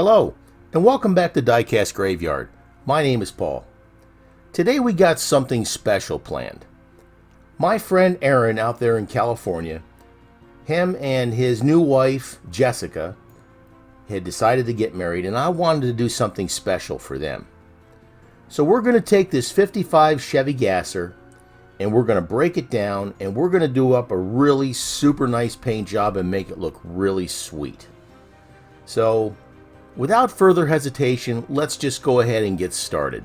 Hello, and welcome back to Diecast Graveyard. My name is Paul. Today we got something special planned. My friend Aaron out there in California, him and his new wife, Jessica, had decided to get married, and I wanted to do something special for them. So we're going to take this 55 Chevy Gasser, and we're going to break it down, and we're going to do up a really super nice paint job and make it look really sweet. So, without further hesitation, let's just go ahead and get started.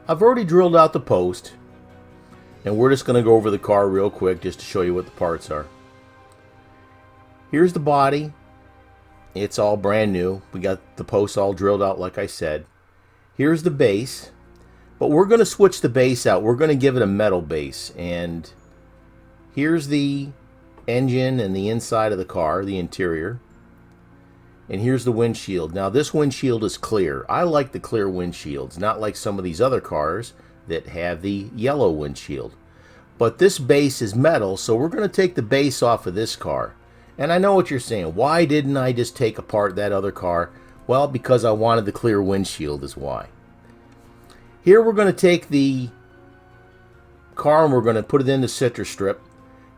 I've already drilled out the post, and we're just going to go over the car real quick just to show you what the parts are. Here's the body. It's all brand new. We got the post all drilled out like I said. Here's the base, but we're going to switch the base out. We're going to give it a metal base, and here's the engine and the inside of the car, the interior. And here's the windshield. Now this windshield is clear. I like the clear windshields, not like some of these other cars that have the yellow windshield. But this base is metal, so we're going to take the base off of this car. And I know what you're saying. Why didn't I just take apart that other car? Well, because I wanted the clear windshield is why. Here we're going to take the car and we're going to put it in the citrus strip.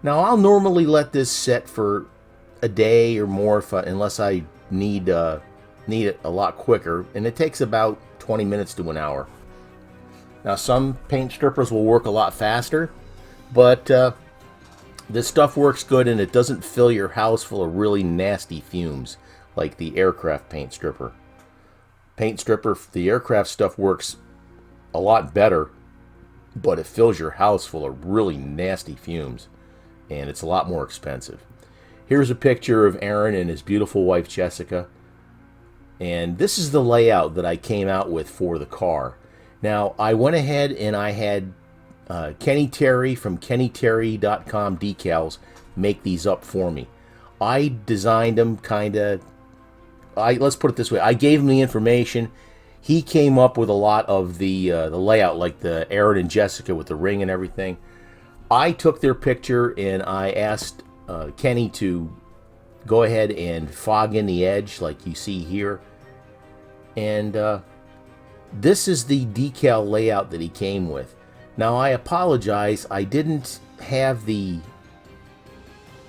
Now I'll normally let this set for a day or more unless I need it a lot quicker, and it takes about 20 minutes to an hour. Now some paint strippers will work a lot faster, but this stuff works good and it doesn't fill your house full of really nasty fumes like the aircraft paint stripper. The aircraft stuff works a lot better, but it fills your house full of really nasty fumes, and it's a lot more expensive. Here's a picture of Aaron and his beautiful wife, Jessica. And this is the layout that I came out with for the car. Now, I went ahead and I had Kenny Terry from kennyterry.com decals make these up for me. I designed them let's put it this way. I gave him the information. He came up with a lot of the layout, like the Aaron and Jessica with the ring and everything. I took their picture and I asked Kenny to go ahead and fog in the edge like you see here, and this is the decal layout that he came with. Now I apologize, I didn't have the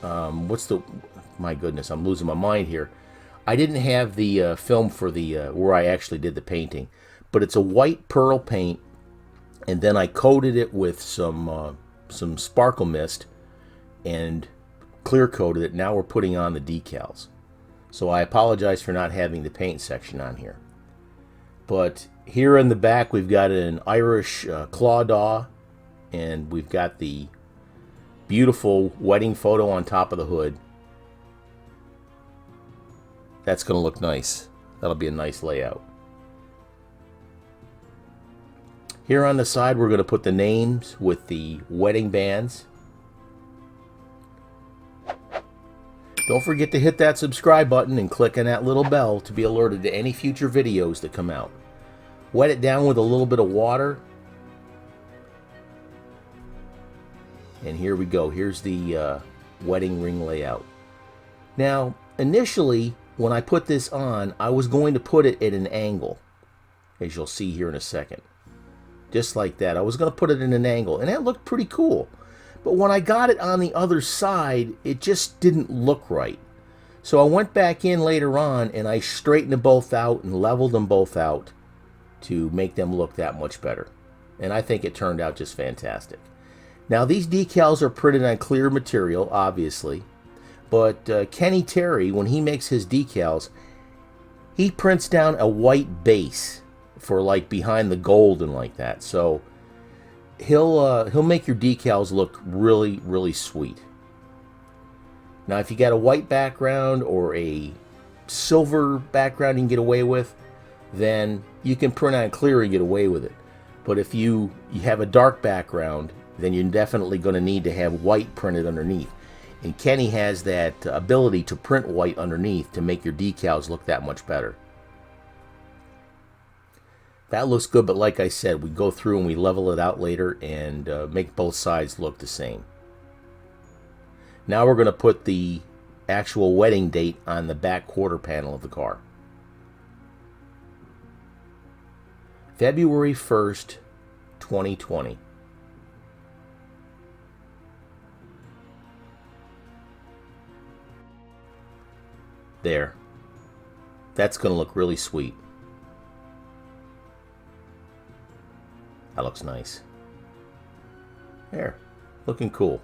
my goodness, I'm losing my mind here. I didn't have the film for the where I actually did the painting, but it's a white pearl paint, and then I coated it with some sparkle mist and clear coated it. Now we're putting on the decals. So I apologize for not having the paint section on here. But here in the back we've got an Irish claw daw, and we've got the beautiful wedding photo on top of the hood. That's going to look nice. That'll be a nice layout. Here on the side we're going to put the names with the wedding bands. Don't forget to hit that subscribe button and click on that little bell to be alerted to any future videos that come out. Wet it down with a little bit of water. And here we go. Here's the wedding ring layout. Now, initially, when I put this on, I was going to put it at an angle, as you'll see here in a second. Just like that. I was going to put it in an angle, and that looked pretty cool. But when I got it on the other side, it just didn't look right. So I went back in later on and I straightened them both out and leveled them both out to make them look that much better. And I think it turned out just fantastic. Now these decals are printed on clear material, obviously. But Kenny Terry, when he makes his decals, he prints down a white base for like behind the gold and like that. So he'll make your decals look really, really sweet. Now, if you got a white background or a silver background you can get away with, then you can print on clear and get away with it. But if you have a dark background, then you're definitely going to need to have white printed underneath. And Kenny has that ability to print white underneath to make your decals look that much better. That looks good, but like I said, we go through and we level it out later and make both sides look the same. Now we're going to put the actual wedding date on the back quarter panel of the car. February 1st, 2020. There. That's going to look really sweet. That looks nice. There. Looking cool.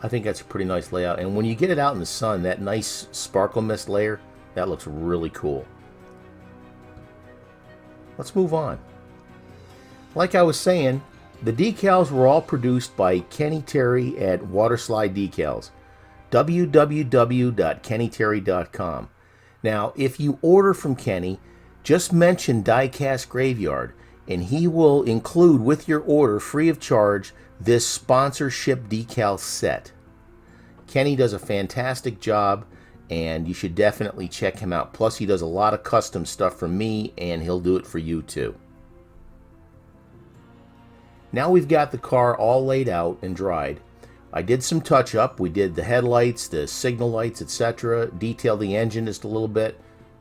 I think that's a pretty nice layout. And when you get it out in the sun, that nice sparkle mist layer, that looks really cool. Let's move on. Like I was saying, the decals were all produced by Kenny Terry at Waterslide Decals. www.kennyterry.com. Now, if you order from Kenny, just mention Diecast Graveyard, and he will include with your order, free of charge, this sponsorship decal set. Kenny does a fantastic job, and you should definitely check him out. Plus, he does a lot of custom stuff for me, and he'll do it for you too. Now we've got the car all laid out and dried. I did some touch up. We did the headlights, the signal lights, etc. Detailed the engine just a little bit,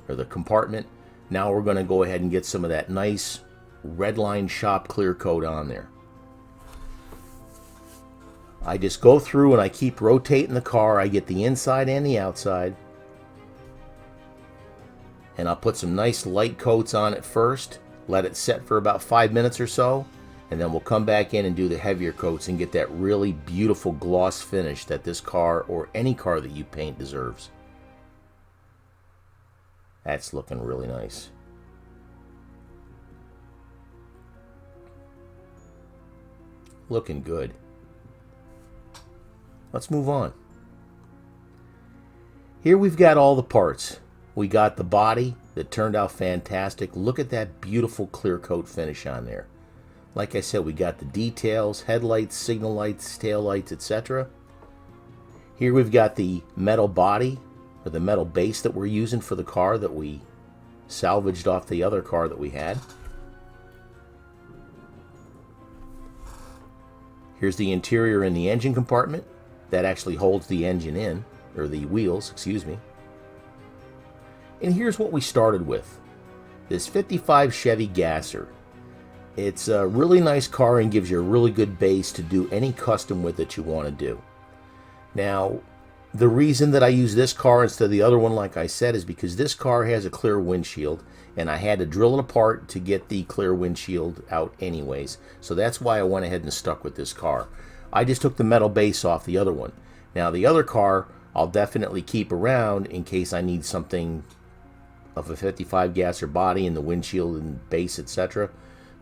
or the compartment. Now we're going to go ahead and get some of that nice Redline Shop clear coat on there. I just go through and I keep rotating the car. I get the inside and the outside. And I'll put some nice light coats on it first. Let it set for about 5 minutes or so. And then we'll come back in and do the heavier coats and get that really beautiful gloss finish that this car or any car that you paint deserves. That's looking really nice. Looking good. Let's move on. Here we've got all the parts. We got the body that turned out fantastic. Look at that beautiful clear coat finish on there. Like I said, we got the details, headlights, signal lights, tail lights, etc. Here we've got the metal body, or the metal base that we're using for the car that we salvaged off the other car that we had. Here's the interior in the engine compartment. That actually holds the engine in, or the wheels, excuse me. And here's what we started with. This 55 Chevy Gasser. It's a really nice car and gives you a really good base to do any custom with that you want to do. Now, the reason that I use this car instead of the other one, like I said, is because this car has a clear windshield, and I had to drill it apart to get the clear windshield out anyways. So that's why I went ahead and stuck with this car. I just took the metal base off the other one. Now, the other car, I'll definitely keep around in case I need something of a 55 Gasser body and the windshield and base, etc.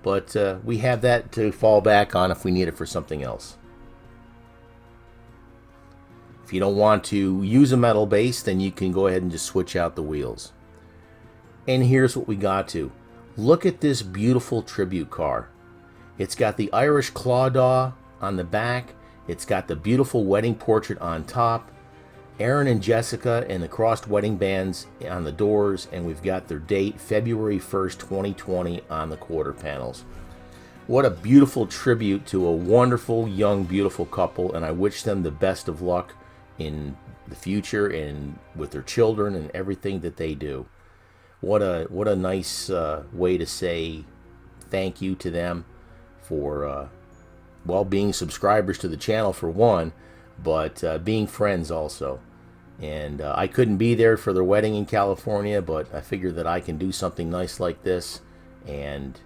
But we have that to fall back on if we need it for something else. If you don't want to use a metal base, then you can go ahead and just switch out the wheels. And here's what we got to. Look at this beautiful tribute car. It's got the Irish clawdaw on the back. It's got the beautiful wedding portrait on top. Aaron and Jessica and the crossed wedding bands on the doors, and we've got their date, February 1st, 2020 on the quarter panels. What a beautiful tribute to a wonderful, young, beautiful couple, and I wish them the best of luck in the future and with their children and everything that they do. What a nice way to say thank you to them for, well, being subscribers to the channel for one, but being friends also. And I couldn't be there for their wedding in California, but I figured that I can do something nice like this, and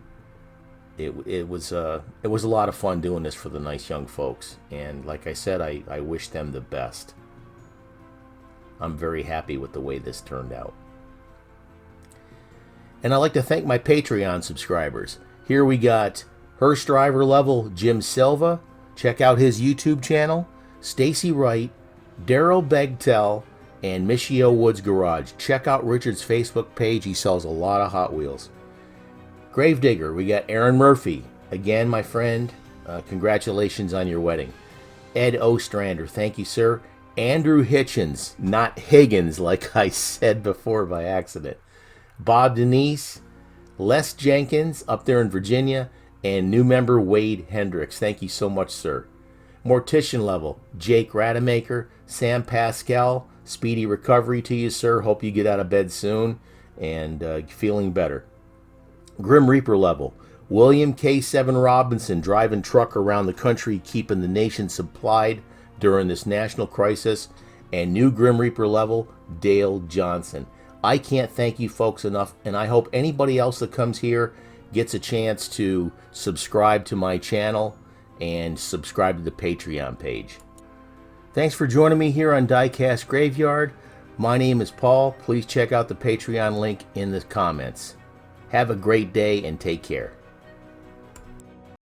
it was a lot of fun doing this for the nice young folks. And like I said, I wish them the best. I'm very happy with the way this turned out. And I'd like to thank my Patreon subscribers. Here we got Hearst Driver Level Jim Silva. Check out his YouTube channel. Stacy Wright, Daryl Begtel, and Michio Woods Garage. Check out Richard's Facebook page. He sells a lot of Hot Wheels. Gravedigger, we got Aaron Murphy. Again, my friend, congratulations on your wedding. Ed Ostrander, thank you, sir. Andrew Hitchens, not Higgins, like I said before by accident. Bob Denise, Les Jenkins up there in Virginia, and new member Wade Hendricks. Thank you so much, sir. Mortician level, Jake Rademacher, Sam Pascal, speedy recovery to you, sir. Hope you get out of bed soon and feeling better. Grim Reaper level, William K7 Robinson, driving truck around the country, keeping the nation supplied during this national crisis. And new Grim Reaper level, Dale Johnson. I can't thank you folks enough, and I hope anybody else that comes here gets a chance to subscribe to my channel and subscribe to the Patreon page. Thanks for joining me here on Diecast Graveyard. My name is Paul. Please check out the Patreon link in the comments. Have a great day and take care.